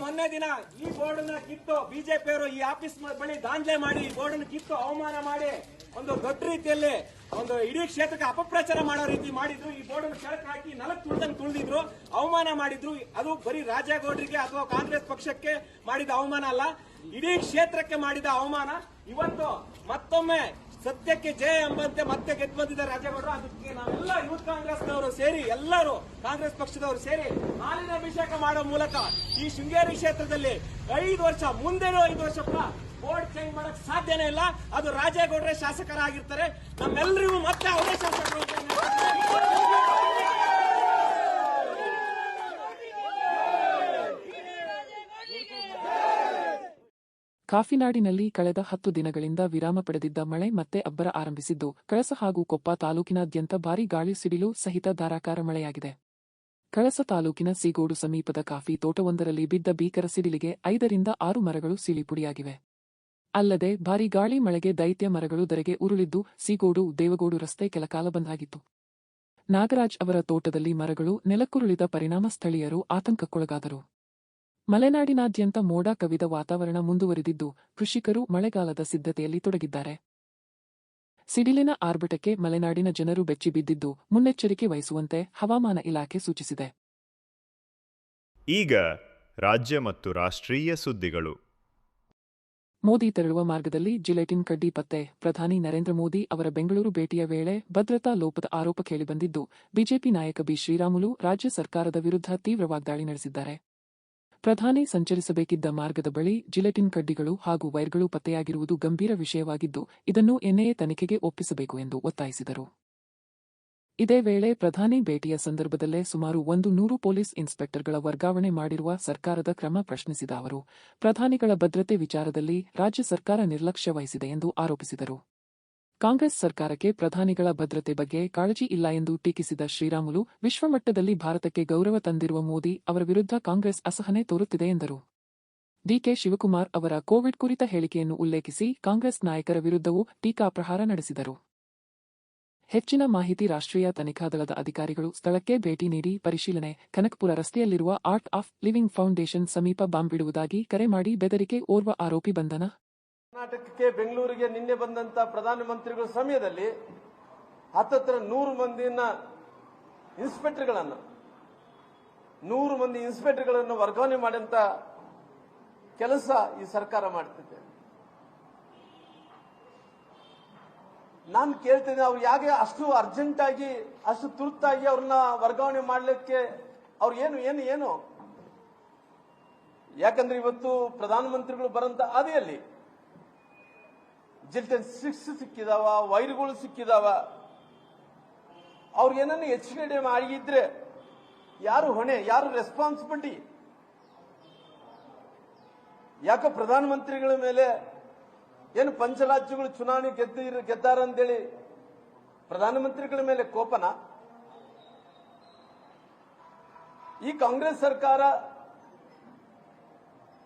ಮೊನ್ನೆ ದಿನ ಈ ಬೋರ್ಡ್ ನ ಕಿತ್ತು ಬಿಜೆಪಿಯವರು ಈ ಆಫೀಸ್ ಬಳಿ ದಾಂಧಲೆ ಮಾಡಿ ಈ ಬೋರ್ಡ್ ನ ಕಿತ್ತು ಅವಮಾನ ಮಾಡಿ ಒಂದು ದೊಡ್ಡ ರೀತಿಯಲ್ಲಿ ಒಂದು ಇಡೀ ಕ್ಷೇತ್ರಕ್ಕೆ ಅಪಪ್ರಚಾರ ಮಾಡೋ ರೀತಿ ಮಾಡಿದ್ರು. ಈ ಬೋರ್ಡ್ ಅನ್ನು ಕೆಳಕ್ಕೆ ಹಾಕಿ ನೆಲಕ್ಕೆ ತುಳಿದಿದ್ರು, ಅವಮಾನ ಮಾಡಿದ್ರು. ಅದು ಬರೀ ರಾಜೇಗೌಡರಿಗೆ ಅಥವಾ ಕಾಂಗ್ರೆಸ್ ಪಕ್ಷಕ್ಕೆ ಮಾಡಿದ ಅವಮಾನ ಅಲ್ಲ, ಇಡೀ ಕ್ಷೇತ್ರಕ್ಕೆ ಮಾಡಿದ ಅವಮಾನ. ಇವತ್ತು ಮತ್ತೊಮ್ಮೆ ಸತ್ಯಕ್ಕೆ ಜಯ ಎಂಬಂತೆ ಮತ್ತೆ ಗೆದ್ದು ಬಂದಿದ್ದಾರೆ ರಾಜೇಗೌಡರು. ಅದಕ್ಕೆ ನಾವೆಲ್ಲ ಯೂತ್ ಕಾಂಗ್ರೆಸ್ನವರು ಸೇರಿ, ಎಲ್ಲರೂ ಕಾಂಗ್ರೆಸ್ ಪಕ್ಷದವರು ಸೇರಿ ಹಾಲಿನ ಅಭಿಷೇಕ ಮಾಡೋ ಮೂಲಕ ಈ ಶೃಂಗೇರಿ ಕ್ಷೇತ್ರದಲ್ಲಿ 5 ವರ್ಷ ಮುಂದೇನೂ 5 ವರ್ಷ ಬೋರ್ಡ್ ಚೇಂಜ್ ಮಾಡಕ್ ಸಾಧ್ಯನೇ ಇಲ್ಲ. ಅದು ರಾಜೇಗೌಡರೇ ಶಾಸಕರಾಗಿರ್ತಾರೆ. ನಮ್ಮೆಲ್ಲರಿಗೂ ಮತ್ತೆ ಅವರೇ ಶಾಸಕರು. ಕಾಫಿನಾಡಿನಲ್ಲಿ ಕಳೆದ 10 ದಿನಗಳಿಂದ ವಿರಾಮ ಪಡೆದಿದ್ದ ಮಳೆ ಮತ್ತೆ ಅಬ್ಬರ ಆರಂಭಿಸಿದ್ದು, ಕಳಸ ಹಾಗೂ ಕೊಪ್ಪ ತಾಲೂಕಿನಾದ್ಯಂತ ಭಾರೀ ಗಾಳಿ ಸಿಡಿಲು ಸಹಿತ ಧಾರಾಕಾರ ಮಳೆಯಾಗಿದೆ. ಕಳಸ ತಾಲೂಕಿನ ಸೀಗೋಡು ಸಮೀಪದ ಕಾಫಿ ತೋಟವೊಂದರಲ್ಲಿ ಬಿದ್ದ ಭೀಕರ ಸಿಡಿಲಿಗೆ 5 ರಿಂದ 6 ಮರಗಳು ಸೀಳಿಪುಡಿಯಾಗಿವೆ. ಅಲ್ಲದೆ ಭಾರೀ ಗಾಳಿ ಮಳೆಗೆ ದೈತ್ಯ ಮರಗಳು ಧರೆಗೆ ಉರುಳಿದ್ದು ಸೀಗೋಡು ದೇವಗೋಡು ರಸ್ತೆ ಕೆಲಕಾಲ ಬಂದಾಗಿತ್ತು. ನಾಗರಾಜ್ ಅವರ ತೋಟದಲ್ಲಿ ಮರಗಳು ನೆಲಕ್ಕುರುಳಿದ ಪರಿಣಾಮ ಸ್ಥಳೀಯರು ಆತಂಕಕ್ಕೊಳಗಾದರು. ಮಲೆನಾಡಿನಾದ್ಯಂತ ಮೋಡ ಕವಿದ ವಾತಾವರಣ ಮುಂದುವರಿದಿದ್ದು, ಕೃಷಿಕರು ಮಳೆಗಾಲದ ಸಿದ್ಧತೆಯಲ್ಲಿ ತೊಡಗಿದ್ದಾರೆ. ಸಿಡಿಲಿನ ಆರ್ಭಟಕ್ಕೆ ಮಲೆನಾಡಿನ ಜನರು ಬೆಚ್ಚಿಬಿದ್ದಿದ್ದು, ಮುನ್ನೆಚ್ಚರಿಕೆ ವಹಿಸುವಂತೆ ಹವಾಮಾನ ಇಲಾಖೆ ಸೂಚಿಸಿದೆ. ಈಗ ರಾಜ್ಯ ಮತ್ತು ರಾಷ್ಟ್ರೀಯ ಸುದ್ದಿಗಳು. ಮೋದಿ ತೆರಳುವ ಮಾರ್ಗದಲ್ಲಿ ಜಿಲೆಟಿನ್ ಕಡ್ಡಿ ಪತ್ತೆ. ಪ್ರಧಾನಿ ನರೇಂದ್ರ ಮೋದಿ ಅವರ ಬೆಂಗಳೂರು ಭೇಟಿಯ ವೇಳೆ ಭದ್ರತಾ ಲೋಪದ ಆರೋಪ ಕೇಳಿಬಂದಿದ್ದು, ಬಿಜೆಪಿ ನಾಯಕ ಬಿ. ಶ್ರೀರಾಮುಲು ರಾಜ್ಯ ಸರ್ಕಾರದ ವಿರುದ್ಧ ತೀವ್ರ ವಾಗ್ದಾಳಿ ನಡೆಸಿದ್ದಾರೆ. ಪ್ರಧಾನಿ ಸಂಚರಿಸಬೇಕಿದ್ದ ಮಾರ್ಗದ ಬಳಿ ಜಿಲೆಟಿನ್ ಕಡ್ಡಿಗಳು ಹಾಗೂ ವೈರ್ಗಳು ಪತ್ತೆಯಾಗಿರುವುದು ಗಂಭೀರ ವಿಷಯವಾಗಿದ್ದು, ಇದನ್ನು ಎನ್ಐಎ ತನಿಖೆಗೆ ಒಪ್ಪಿಸಬೇಕು ಎಂದು ಒತ್ತಾಯಿಸಿದರು. ಇದೇ ವೇಳೆ ಪ್ರಧಾನಿ ಭೇಟಿಯ ಸಂದರ್ಭದಲ್ಲೇ ಸುಮಾರು 100 ಪೊಲೀಸ್ ಇನ್ಸ್ಪೆಕ್ಟರ್ಗಳ ವರ್ಗಾವಣೆ ಮಾಡಿರುವ ಸರ್ಕಾರದ ಕ್ರಮ ಪ್ರಶ್ನಿಸಿದ ಅವರು, ಪ್ರಧಾನಿಗಳ ಭದ್ರತೆ ವಿಚಾರದಲ್ಲಿ ರಾಜ್ಯ ಸರ್ಕಾರ ನಿರ್ಲಕ್ಷ್ಯ ವಹಿಸಿದೆ ಎಂದು ಆರೋಪಿಸಿದರು. ಕಾಂಗ್ರೆಸ್ ಸರ್ಕಾರಕ್ಕೆ ಪ್ರಧಾನಿಗಳ ಭದ್ರತೆ ಬಗ್ಗೆ ಕಾಳಜಿ ಇಲ್ಲ ಎಂದು ಟೀಕಿಸಿದ ಶ್ರೀರಾಮುಲು, ವಿಶ್ವಮಟ್ಟದಲ್ಲಿ ಭಾರತಕ್ಕೆ ಗೌರವ ತಂದಿರುವ ಮೋದಿ ಅವರ ವಿರುದ್ಧ ಕಾಂಗ್ರೆಸ್ ಅಸಹನೆ ತೋರುತ್ತಿದೆ ಎಂದರು. ಡಿಕೆ ಶಿವಕುಮಾರ್ ಅವರ ಕೋವಿಡ್ ಕುರಿತ ಹೇಳಿಕೆಯನ್ನು ಉಲ್ಲೇಖಿಸಿ ಕಾಂಗ್ರೆಸ್ ನಾಯಕರ ವಿರುದ್ಧವೂ ಟೀಕಾಪ್ರಹಾರ ನಡೆಸಿದರು. ಹೆಚ್ಚಿನ ಮಾಹಿತಿ ರಾಷ್ಟ್ರೀಯ ತನಿಖಾ ದಳದ ಅಧಿಕಾರಿಗಳು ಸ್ಥಳಕ್ಕೆ ಭೇಟಿ ನೀಡಿ ಪರಿಶೀಲನೆ. ಕನಕಪುರ ರಸ್ತೆಯಲ್ಲಿರುವ ಆರ್ಟ್ ಆಫ್ ಲಿವಿಂಗ್ ಫೌಂಡೇಶನ್ ಸಮೀಪ ಬಾಂಬ್ ಬಿಡುವುದಾಗಿ ಕರೆ ಮಾಡಿ ಬೆದರಿಕೆ, ಓರ್ವ ಆರೋಪಿ ಬಂಧನ. ಕರ್ನಾಟಕಕ್ಕೆ ಬೆಂಗಳೂರಿಗೆ ನಿನ್ನೆ ಬಂದಂತ ಪ್ರಧಾನಮಂತ್ರಿಗಳ ಸಮಯದಲ್ಲಿ ಹತ್ತತ್ರ 100 ಮಂದಿನ ಇನ್ಸ್ಪೆಕ್ಟರ್ಗಳನ್ನು 100 ಮಂದಿ ಇನ್ಸ್ಪೆಕ್ಟರ್ಗಳನ್ನು ವರ್ಗಾವಣೆ ಮಾಡಿದಂತ ಕೆಲಸ ಈ ಸರ್ಕಾರ ಮಾಡ್ತಿದೆ. ನಾನು ಕೇಳ್ತೇನೆ, ಅವ್ರು ಯಾಕೆ ಅಷ್ಟು ಅರ್ಜೆಂಟ್ ಆಗಿ ಅಷ್ಟು ತುರ್ತಾಗಿ ಅವ್ರನ್ನ ವರ್ಗಾವಣೆ ಮಾಡಲಿಕ್ಕೆ ಅವ್ರು ಏನು ಯಾಕಂದ್ರೆ ಇವತ್ತು ಪ್ರಧಾನಮಂತ್ರಿಗಳು ಬರಂತ ಹಾದಿಯಲ್ಲಿ ಜಿಲ್ಟನ್ ಸಿಕ್ಕಿದಾವ, ವೈರ್ಗಳು ಸಿಕ್ಕಿದಾವ. ಅವ್ರು ಏನನ್ನು ಹೆಚ್ಚುಗಡೆ ಮಾಡಿದ್ರೆ ಯಾರು ಹೊಣೆ, ಯಾರು ರೆಸ್ಪಾನ್ಸಿಬಿಲಿಟಿ? ಯಾಕೆ ಪ್ರಧಾನಮಂತ್ರಿಗಳ ಮೇಲೆ ಏನು ಪಂಚರಾಜ್ಯಗಳು ಚುನಾವಣೆ ಗೆದ್ದಾರಂತೇಳಿ ಪ್ರಧಾನಮಂತ್ರಿಗಳ ಮೇಲೆ ಕೋಪನ? ಈ ಕಾಂಗ್ರೆಸ್ ಸರ್ಕಾರ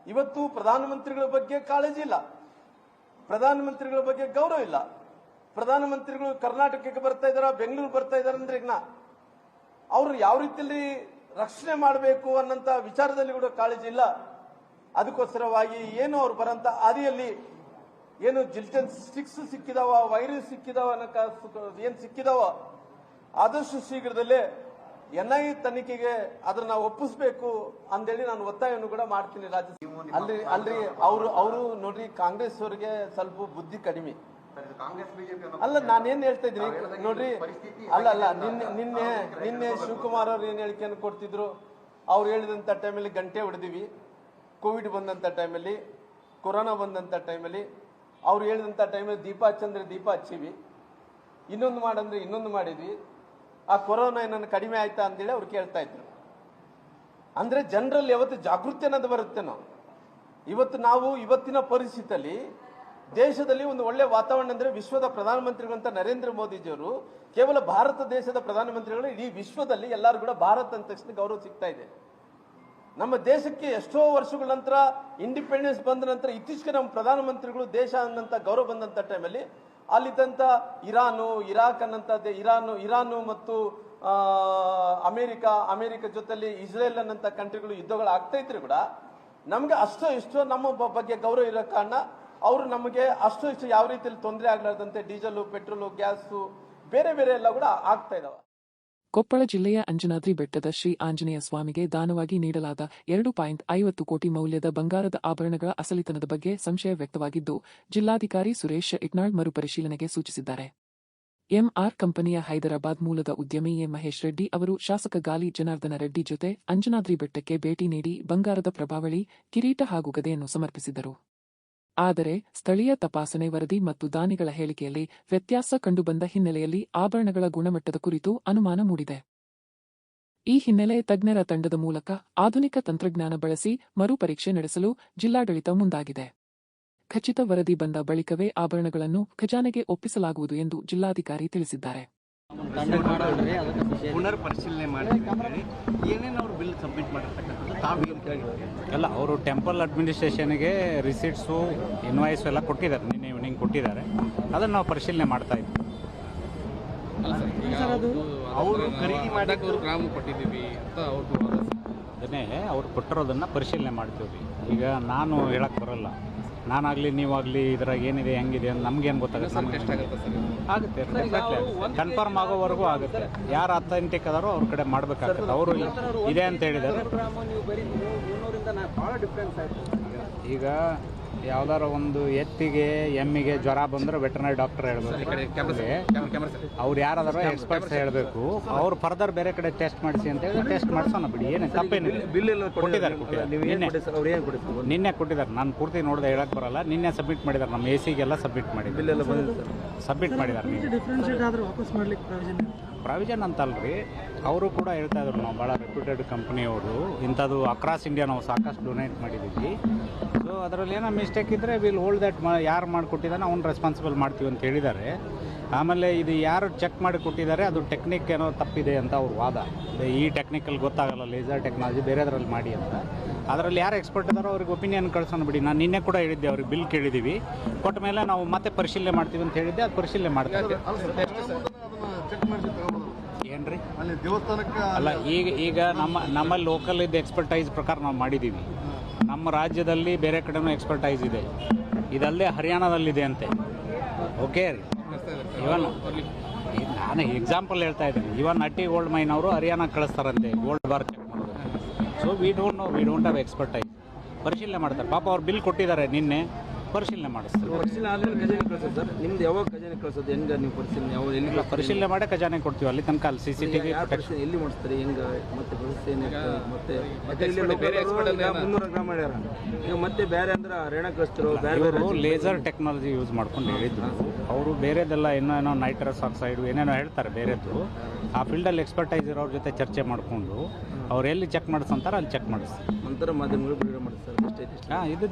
ಇವತ್ತು ಪ್ರಧಾನಮಂತ್ರಿಗಳ ಬಗ್ಗೆ ಕಾಳಜಿ ಇಲ್ಲ, ಪ್ರಧಾನಮಂತ್ರಿಗಳ ಬಗ್ಗೆ ಗೌರವ ಇಲ್ಲ. ಪ್ರಧಾನಮಂತ್ರಿಗಳು ಕರ್ನಾಟಕಕ್ಕೆ ಬರ್ತಾ ಇದಾರ, ಬೆಂಗಳೂರು ಬರ್ತಾ ಇದಾರೆ ಅಂದ್ರೆ ಈಗ ಅವರು ಯಾವ ರೀತಿಯಲ್ಲಿ ರಕ್ಷಣೆ ಮಾಡಬೇಕು ಅನ್ನಂತ ವಿಚಾರದಲ್ಲಿ ಕೂಡ ಕಾಳಜಿ ಇಲ್ಲ. ಅದಕ್ಕೋಸ್ಕರವಾಗಿ ಏನು ಅವ್ರು ಬರಂತ ಹಾದಿಯಲ್ಲಿ ಏನು ಜಿಲ್ಟನ್ ಸ್ಟಿಕ್ಸ್ ಸಿಕ್ಕಿದಾವ, ವೈರಸ್ ಸಿಕ್ಕಿದಾವ, ಏನ್ ಸಿಕ್ಕಿದಾವ, ಆದಷ್ಟು ಶೀಘ್ರದಲ್ಲೇ NIA ತನಿಖೆಗೆ ಅದನ್ನ ಒಪ್ಪಿಸಬೇಕು ಅಂತೇಳಿ ನಾನು ಒತ್ತಾಯವನ್ನು ಕೂಡ ಮಾಡ್ತೀನಿ. ಅಲ್ರಿ ಅವರು ನೋಡ್ರಿ, ಕಾಂಗ್ರೆಸ್ ಅವರಿಗೆ ಸ್ವಲ್ಪ ಬುದ್ಧಿ ಕಡಿಮೆ. ಅಲ್ಲ, ನಾನೇನ್ ಹೇಳ್ತಾ ಇದ್ದೀನಿ ನೋಡ್ರಿ, ಅಲ್ಲ ನಿನ್ನೆ ಶಿವಕುಮಾರ್ ಅವ್ರು ಏನ್ ಹೇಳಿಕೆಯನ್ನು ಕೊಡ್ತಿದ್ರು, ಅವ್ರು ಹೇಳಿದಂತ ಟೈಮಲ್ಲಿ ಗಂಟೆ ಹೊಡೆದಿವಿ. ಕೋವಿಡ್ ಬಂದಂತ ಟೈಮಲ್ಲಿ, ಕೊರೋನಾ ಬಂದಂತ ಟೈಮಲ್ಲಿ ಅವ್ರು ಹೇಳಿದಂತ ಟೈಮಲ್ಲಿ ದೀಪ ಹಚ್ಚಂದ್ರೆ ದೀಪ ಹಚ್ಚಿವಿ, ಇನ್ನೊಂದು ಮಾಡಂದ್ರೆ ಇನ್ನೊಂದು ಮಾಡಿದ್ವಿ. ಆ ಕೊರೋನಾ ಏನನ್ನು ಕಡಿಮೆ ಆಯ್ತಾ ಅಂತೇಳಿ ಅವ್ರು ಕೇಳ್ತಾ ಇದ್ರು. ಅಂದ್ರೆ ಜನರಲ್ಲಿ ಯಾವತ್ತು ಜಾಗೃತಿ ಅನ್ನೋದು ಬರುತ್ತೆ. ನಾವು ಇವತ್ತಿನ ಪರಿಸ್ಥಿತಿಯಲ್ಲಿ ದೇಶದಲ್ಲಿ ಒಂದು ಒಳ್ಳೆ ವಾತಾವರಣ ಅಂದ್ರೆ ವಿಶ್ವದ ಪ್ರಧಾನಮಂತ್ರಿಗಳಂತ ನರೇಂದ್ರ ಮೋದಿಜಿಯವರು ಕೇವಲ ಭಾರತ ದೇಶದ ಪ್ರಧಾನಮಂತ್ರಿಗಳು, ಇಡೀ ವಿಶ್ವದಲ್ಲಿ ಎಲ್ಲರೂ ಕೂಡ ಭಾರತ ಅಂದ ತಕ್ಷಣ ಗೌರವ ಸಿಗ್ತಾ ಇದೆ. ನಮ್ಮ ದೇಶಕ್ಕೆ ಎಷ್ಟೋ ವರ್ಷಗಳ ನಂತರ ಇಂಡಿಪೆಂಡೆನ್ಸ್ ಬಂದ ನಂತರ ಇತ್ತೀಚೆಗೆ ನಮ್ಮ ಪ್ರಧಾನಮಂತ್ರಿಗಳು ದೇಶ ಅನ್ನಂತ ಗೌರವ ಬಂದಂತ ಟೈಮಲ್ಲಿ ಅಲ್ಲಿದ್ದಂತ ಇರಾಕ್ ಅನ್ನಂತ ಇರಾನು ಮತ್ತು ಅಮೆರಿಕ ಜೊತೆಲಿ ಇಸ್ರೇಲ್ ಅನ್ನಂತ ಕಂಟ್ರಿಗಳು ಯುದ್ಧಗಳು ಆಗ್ತಾ ಇದ್ರು ಕೂಡ ನಮ್ಗೆ ಅಷ್ಟೋ ನಮ್ಮ ಬಗ್ಗೆ ಗೌರವ ಇರೋ ಕಾರಣ ಅವರು ನಮಗೆ ಅಷ್ಟೋ ಯಾವ ರೀತಿಯಲ್ಲಿ ತೊಂದರೆ ಆಗ್ಲಾರ್ದಂತೆ ಡೀಸೆಲ್, ಪೆಟ್ರೋಲು, ಗ್ಯಾಸು ಬೇರೆ ಎಲ್ಲ ಕೂಡ ಆಗ್ತಾ ಇದಾವೆ. ಕೊಪ್ಪಳ ಜಿಲ್ಲೆಯ ಅಂಜನಾದ್ರಿ ಬೆಟ್ಟದ ಶ್ರೀ ಆಂಜನೇಯ ಸ್ವಾಮಿಗೆ ದಾನವಾಗಿ ನೀಡಲಾದ 2.50 ಕೋಟಿ ಮೌಲ್ಯದ ಬಂಗಾರದ ಆಭರಣಗಳ ಅಸಲಿತನದ ಬಗ್ಗೆ ಸಂಶಯ ವ್ಯಕ್ತವಾಗಿದ್ದು, ಜಿಲ್ಲಾಧಿಕಾರಿ ಸುರೇಶ್ ಇಟ್ನಾಳ್ ಮರುಪರಿಶೀಲನೆಗೆ ಸೂಚಿಸಿದ್ದಾರೆ. ಎಂಆರ್ ಕಂಪನಿಯ ಹೈದರಾಬಾದ್ ಮೂಲದ ಉದ್ಯಮಿ ಎ ಮಹೇಶ್ ರೆಡ್ಡಿ ಅವರು ಶಾಸಕ ಗಾಲಿ ಜನಾರ್ದನ ರೆಡ್ಡಿ ಜೊತೆ ಅಂಜನಾದ್ರಿ ಬೆಟ್ಟಕ್ಕೆ ಭೇಟಿ ನೀಡಿ ಬಂಗಾರದ ಪ್ರಭಾವಳಿ, ಕಿರೀಟ ಹಾಗೂ ಗದೆಯನ್ನು ಸಮರ್ಪಿಸಿದರು. ಆದರೆ ಸ್ಥಳೀಯ ತಪಾಸಣೆ ವರದಿ ಮತ್ತು ದಾನಿಗಳ ಹೇಳಿಕೆಯಲ್ಲಿ ವ್ಯತ್ಯಾಸ ಕಂಡುಬಂದ ಹಿನ್ನೆಲೆಯಲ್ಲಿ ಆಭರಣಗಳ ಗುಣಮಟ್ಟದ ಕುರಿತು ಅನುಮಾನ ಮೂಡಿದೆ. ಈ ಹಿನ್ನೆಲೆ ತಜ್ಞರ ತಂಡದ ಮೂಲಕ ಆಧುನಿಕ ತಂತ್ರಜ್ಞಾನ ಬಳಸಿ ಮರುಪರೀಕ್ಷೆ ನಡೆಸಲು ಜಿಲ್ಲಾಡಳಿತ ಮುಂದಾಗಿದೆ. ಖಚಿತ ವರದಿ ಬಂದ ಬಳಿಕವೇ ಆಭರಣಗಳನ್ನು ಖಜಾನೆಗೆ ಒಪ್ಪಿಸಲಾಗುವುದು ಎಂದು ಜಿಲ್ಲಾಧಿಕಾರಿ ತಿಳಿಸಿದ್ದಾರೆ. ಪುನರ್ ಪರಿಶೀಲನೆ ಮಾಡಿ ಏನೇನು ಅವರು ಬಿಲ್ ಸಬ್ಮಿಟ್ ಮಾಡಿರ್ತಕ್ಕಂಥದ್ದು ತಾವೇನು ಕೇಳಿದ್ದೀರಿ? ಅಲ್ಲ, ಅವರು ಟೆಂಪಲ್ ಅಡ್ಮಿನಿಸ್ಟ್ರೇಷನ್ಗೆ ರಿಸಿಟ್ಸು, ಇನ್ವಾಯ್ಸು ಎಲ್ಲ ಕೊಟ್ಟಿದ್ದಾರೆ, ನಿನ್ನೆ ಈವ್ನಿಂಗ್ ಕೊಟ್ಟಿದ್ದಾರೆ. ಅದನ್ನು ನಾವು ಪರಿಶೀಲನೆ ಮಾಡ್ತಾ ಇದ್ದೀವಿ. ಅವರು ಖರೀದಿ ಮಾಡಕ್ಕೆ ಅವರು ಗ್ರಾಮ ಕೊಟ್ಟಿದ್ದೀವಿ ಅಂತ ಅವ್ರದ್ದು ಅದನ್ನೇ ಅವ್ರು ಕೊಟ್ಟಿರೋದನ್ನು ಪರಿಶೀಲನೆ ಮಾಡ್ತೀವಿ. ಈಗ ನಾನು ಹೇಳಕ್ಕೆ ಬರೋಲ್ಲ, ನಾನಾಗಲಿ ನೀವಾಗಲಿ ಇದ್ರಾಗ ಏನಿದೆ ಹೆಂಗಿದೆ ಅಂತ ನಮ್ಗೇನು ಗೊತ್ತಾಗುತ್ತೆ? ಆಗುತ್ತೆ, ಕನ್ಫರ್ಮ್ ಆಗೋವರೆಗೂ ಆಗುತ್ತೆ. ಯಾರು ಅಥೆಂಟಿಕ್ ಅದಾರೋ ಅವ್ರ ಕಡೆ ಮಾಡಬೇಕಾಗುತ್ತೆ. ಅವರು ಇದೆ ಅಂತ ಹೇಳಿದ್ದಾರೆ. ಈಗ ಯಾವ್ದಾರ ಒಂದು ಎತ್ತಿಗೆ ಎಮ್ಮಿಗೆ ಜ್ವರ ಬಂದ್ರೆ ವೆಟರ್ನರಿ ಡಾಕ್ಟರ್ ಹೇಳ್ಬೇಕು, ಅವ್ರು ಯಾರಾದ್ರೂ ಎಕ್ಸ್ಪರ್ಟ್ಸ್ ಹೇಳಬೇಕು. ಅವ್ರು ಫರ್ದರ್ ಬೇರೆ ಕಡೆ ಟೆಸ್ಟ್ ಮಾಡಿಸಿ ಅಂತ ಹೇಳಿ ಟೆಸ್ಟ್ ಮಾಡಿಸೋಣ ಬಿಡಿ, ಏನು ತಪ್ಪೇನಿಲ್ಲ. ಬಿಲ್ ಎಲ್ಲ ಕೊಟ್ಟಿದ್ದಾರೆ, ನಿನ್ನೆ ಕೊಟ್ಟಿದ್ದಾರೆ. ನಾನು ಪೂರ್ತಿ ನೋಡಿದೆ, ಹೇಳಕ್ ಬರಲ್ಲ. ನಿನ್ನೆ ಸಬ್ಮಿಟ್ ಮಾಡಿದ್ದಾರೆ, ನಮ್ಮ AC ಗೆಲ್ಲ ಸಬ್ಮಿಟ್ ಮಾಡಿದ್ದಾರೆ. ಬಿಲ್ ಎಲ್ಲ ಸಬ್ಮಿಟ್ ಮಾಡಿದ್ದಾರೆ. ಪ್ರಾವಿಷನ್ ಅಂತಲ್ರಿ, ಅವರು ಕೂಡ ಹೇಳ್ತಾ ಇದ್ರು, ನಾವು ಭಾಳ ರೆಪ್ಯೂಟೆಡ್ ಕಂಪ್ನಿಯವರು, ಇಂಥದ್ದು ಅಕ್ರಾಸ್ ಇಂಡಿಯಾ ನಾವು ಸಾಕಷ್ಟು ಡೊನೇಟ್ ಮಾಡಿದ್ದೀವಿ. ಸೊ ಅದರಲ್ಲಿ ಏನೋ ಮಿಸ್ಟೇಕ್ ಇದ್ದರೆ ವಿಲ್ ಹೋಲ್ಡ್ ದಟ್, ಯಾರು ಮಾಡಿಕೊಟ್ಟಿದ್ದಾನೆ ಅವ್ನು ರೆಸ್ಪಾನ್ಸಿಬಲ್ ಮಾಡ್ತೀವಿ ಅಂತ ಹೇಳಿದ್ದಾರೆ. ಆಮೇಲೆ ಇದು ಯಾರು ಚೆಕ್ ಮಾಡಿ ಕೊಟ್ಟಿದ್ದಾರೆ ಅದು ಟೆಕ್ನಿಕ್ ಏನೋ ತಪ್ಪಿದೆ ಅಂತ ಅವ್ರ ವಾದ. ಈ ಟೆಕ್ನಿಕಲ್ಲಿ ಗೊತ್ತಾಗಲ್ಲ, ಲೇಸರ್ ಟೆಕ್ನಾಲಜಿ ಬೇರೆದ್ರಲ್ಲಿ ಮಾಡಿ ಅಂತ. ಅದರಲ್ಲಿ ಯಾರು ಎಕ್ಸ್ಪರ್ಟ್ ಇದ್ದಾರೋ ಅವ್ರಿಗೆ ಒಪಿನಿಯನ್ ಕಳ್ಸೋಣ ಬಿಡಿ. ನಾನು ನಿನ್ನೆ ಕೂಡ ಹೇಳಿದ್ದೆ, ಅವ್ರಿಗೆ ಬಿಲ್ ಕೇಳಿದ್ದೀವಿ, ಕೊಟ್ಟ ಮೇಲೆ ನಾವು ಮತ್ತೆ ಪರಿಶೀಲನೆ ಮಾಡ್ತೀವಿ ಅಂತ ಹೇಳಿದ್ದೆ. ಅದು ಪರಿಶೀಲನೆ ಮಾಡ್ತೀವಿ. ಏನ್ರಿ ಅಲ್ಲ, ಈಗ ನಮ್ಮಲ್ಲಿ ಲೋಕಲ್ ಇದ್ದ ಎಕ್ಸ್ಪರ್ಟೈಸ್ ಪ್ರಕಾರ ನಾವು ಮಾಡಿದ್ದೀವಿ. ನಮ್ಮ ರಾಜ್ಯದಲ್ಲಿ ಬೇರೆ ಕಡೆನೂ ಎಕ್ಸ್ಪರ್ಟೈಸ್ ಇದೆ, ಇದಲ್ಲದೆ ಹರಿಯಾಣದಲ್ಲಿದೆ ಅಂತೆ. ಓಕೆ, ಇವನ್ ನಾನು ಎಕ್ಸಾಂಪಲ್ ಹೇಳ್ತಾ ಇದ್ದೀನಿ. ಇವನ್ ಅಟ್ಟಿ ಗೋಲ್ಡ್ ಮೈನ್ ಅವರು ಹರಿಯಾಣ ಕಳಿಸ್ತಾರಂತೆ ಗೋಲ್ಡ್ ಬಾರ್ ಚೆಕ್ ಮಾಡೋದು. So we don't have expertise. ಪರಿಶೀಲನೆ ಮಾಡ್ತಾರೆ ಪಾಪ. ಅವ್ರು ಬಿಲ್ ಕೊಟ್ಟಿದ್ದಾರೆ, ನಿನ್ನೆ ಪರಿಶೀಲನೆ ಮಾಡಿಸ್ತಾರೆ. ಪರಿಶೀಲನೆ ಆದ್ಮೇಲೆ ಖಜಾನೆ ಕಳಿಸೋದು ಸರ್. ನಿಮ್ದು ಯಾವಾಗ ಖಜಾನೆ ಕಳಿಸೋದು? ಹೆಂಗೆ ನೀವು ಪರಿಶೀಲನೆ ಯಾವ ಎಲ್ಲಿ ಪರಿಶೀಲನೆ ಮಾಡಿ ಖಜಾನೆ ಕೊಡ್ತೀವಿ. ಅಲ್ಲಿ ತನಕ ಅಲ್ಲಿ CCTV ಎಲ್ಲಿ ಮಾಡಿಸ್ತಾರೆ? ಹೆಂಗೆ ಮತ್ತೆ ವ್ಯವಸ್ಥೆ ಮತ್ತೆ ಬೇರೆ 300 ಗ್ರಾಮ್ ಮಾಡ್ಯಾರ. ಈಗ ಮತ್ತೆ ಬೇರೆ ಅಂದ್ರೆ ಹರಿಯಾಣ ಕಳಿಸ್ತಿರೋ ಬೇರೆ ಲೇಸರ್ ಟೆಕ್ನಾಲಜಿ ಯೂಸ್ ಮಾಡ್ಕೊಂಡು ಹೇಳಿದ್ರು ಅವರು. ಬೇರೆದೆಲ್ಲ ಏನೋ ನೈಟ್ರಸ್ ಆಕ್ಸೈಡ್ ಏನೇನೋ ಹೇಳ್ತಾರೆ ಬೇರೆದ್ದು. ಆ ಫೀಲ್ಡಲ್ಲಿ ಎಕ್ಸ್ಪರ್ಟೈಸ್ ಇರೋರ ಜೊತೆ ಚರ್ಚೆ ಮಾಡಿಕೊಂಡು ಅವ್ರು ಎಲ್ಲಿ ಚೆಕ್ ಮಾಡಿಸ್ತಾರೆ ಅಲ್ಲಿ ಚೆಕ್ ಮಾಡಿಸ್ತಾರೆ. ನಂತರ ಮಾಧ್ಯಮಗಳು ಬಿಡುಗಡೆ ಮಾಡಿಸ್ತಾರೆ. ಹಾಂ, ಇದು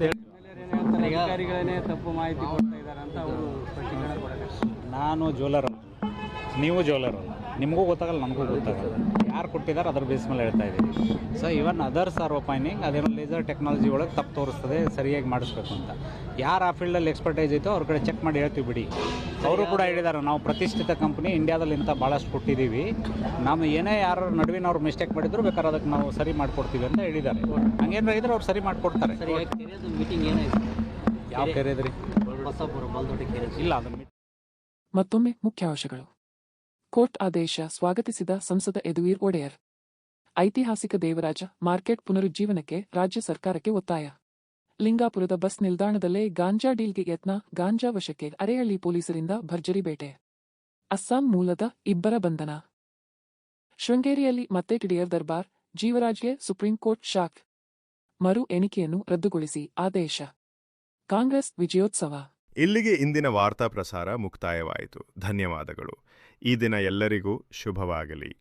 ಅಧಿಕಾರಿಗಳೇ ತಪ್ಪು ಮಾಹಿತಿ ಕೊಡ್ತಾ ಇದ್ದಾರೆ ಅಂತ ಅವರು ಸ್ಪಷ್ಟೀಕರಣ ಕೊಡಬೇಕು. ನಾನು ಜೋಲರ್ ಅಲ್ಲ, ನೀವು ಜೋಲರ್ ಅಲ್ಲ, ನಿಮಗೂ ಗೊತ್ತಾಗಲ್ಲ, ನಮಗೂ ಗೊತ್ತಾಗಲ್ಲ. ಯಾರು ಕೊಟ್ಟಿದ್ದಾರೆ ಅದ್ರ ಬೇಸ್ ಮೇಲೆ ಹೇಳ್ತಾ ಇದ್ದೀವಿ. ಸೊ ಇವನ್ ಅದರ್ಸ್ ಆರ್ ಒಪೈನಿಂಗ್ ಅದೇನೋ ಲೇಸರ್ ಟೆಕ್ನಾಲಜಿ ಒಳಗೆ ತಪ್ಪು ತೋರಿಸ್ತದೆ, ಸರಿಯಾಗಿ ಮಾಡಿಸ್ಬೇಕು ಅಂತ. ಯಾರು ಆ ಫೀಲ್ಡಲ್ಲಿ ಎಕ್ಸ್ಪರ್ಟೈಸ್ ಐತೋ ಅವ್ರ ಕಡೆ ಚೆಕ್ ಮಾಡಿ ಹೇಳ್ತೀವಿ ಬಿಡಿ. ಅವರು ಕೂಡ ಹೇಳಿದ್ದಾರೆ, ನಾವು ಪ್ರತಿಷ್ಠಿತ ಕಂಪ್ನಿ ಇಂಡಿಯಾದಲ್ಲಿ ಇಂಥ ಭಾಳಷ್ಟು ಕೊಟ್ಟಿದ್ದೀವಿ, ನಾವು ಏನೇ ಯಾರು ನಡುವಿನವ್ರು ಮಿಸ್ಟೇಕ್ ಮಾಡಿದ್ರು ಬೇಕಾದ್ರೆ ಅದಕ್ಕೆ ನಾವು ಸರಿ ಮಾಡಿಕೊಡ್ತೀವಿ ಅಂತ ಹೇಳಿದ್ದಾರೆ. ಹಂಗೇನಾರ ಇದ್ರೆ ಅವ್ರು ಸರಿ ಮಾಡಿಕೊಡ್ತಾರೆ. ಮೀಟಿಂಗ್ ಏನಾಯ್ತು? ಯಾವ ಕೆರೆದ್ರಿ? ಇಲ್ಲ, ಅದನ್ನು ಮತ್ತೊಮ್ಮೆ ಮುಖ್ಯಾಂಶಗಳು. ಕೋರ್ಟ್ ಆದೇಶ ಸ್ವಾಗತಿಸಿದ ಸಂಸದ ಯದುವೀರ್ ಒಡೆಯರ್. ಐತಿಹಾಸಿಕ ದೇವರಾಜ ಮಾರ್ಕೆಟ್ ಪುನರುಜ್ಜೀವನಕ್ಕೆ ರಾಜ್ಯ ಸರ್ಕಾರಕ್ಕೆ ಒತ್ತಾಯ. ಲಿಂಗಾಪುರದ ಬಸ್ ನಿಲ್ದಾಣದಲ್ಲೇ ಗಾಂಜಾ ಡೀಲ್ಗೆ ಯತ್ನ, ಗಾಂಜಾ ವಶಕ್ಕೆ ಅರೇಹಳ್ಳಿ ಪೊಲೀಸರಿಂದ ಭರ್ಜರಿ ಬೇಟೆ. ಅಸ್ಸಾಂ ಮೂಲದ ಇಬ್ಬರ ಬಂಧನ. ಶೃಂಗೇರಿಯಲ್ಲಿ ಮತ್ತೆ ಟಿಡಿಯರ್ ದರ್ಬಾರ್, ಜೀವರಾಜ್ಗೆ ಸುಪ್ರೀಂ ಕೋರ್ಟ್ ಶಾಕ್. ಮರು ಎಣಿಕೆಯನ್ನು ರದ್ದುಗೊಳಿಸಿ ಆದೇಶ. ಕಾಂಗ್ರೆಸ್ ವಿಜಯೋತ್ಸವ. ಇಲ್ಲಿಗೆ ಇಂದಿನ ವಾರ್ತಾ ಪ್ರಸಾರ ಮುಕ್ತಾಯವಾಯಿತು. ಧನ್ಯವಾದಗಳು. ಈ ದಿನ ಎಲ್ಲರಿಗೂ ಶುಭವಾಗಲಿ.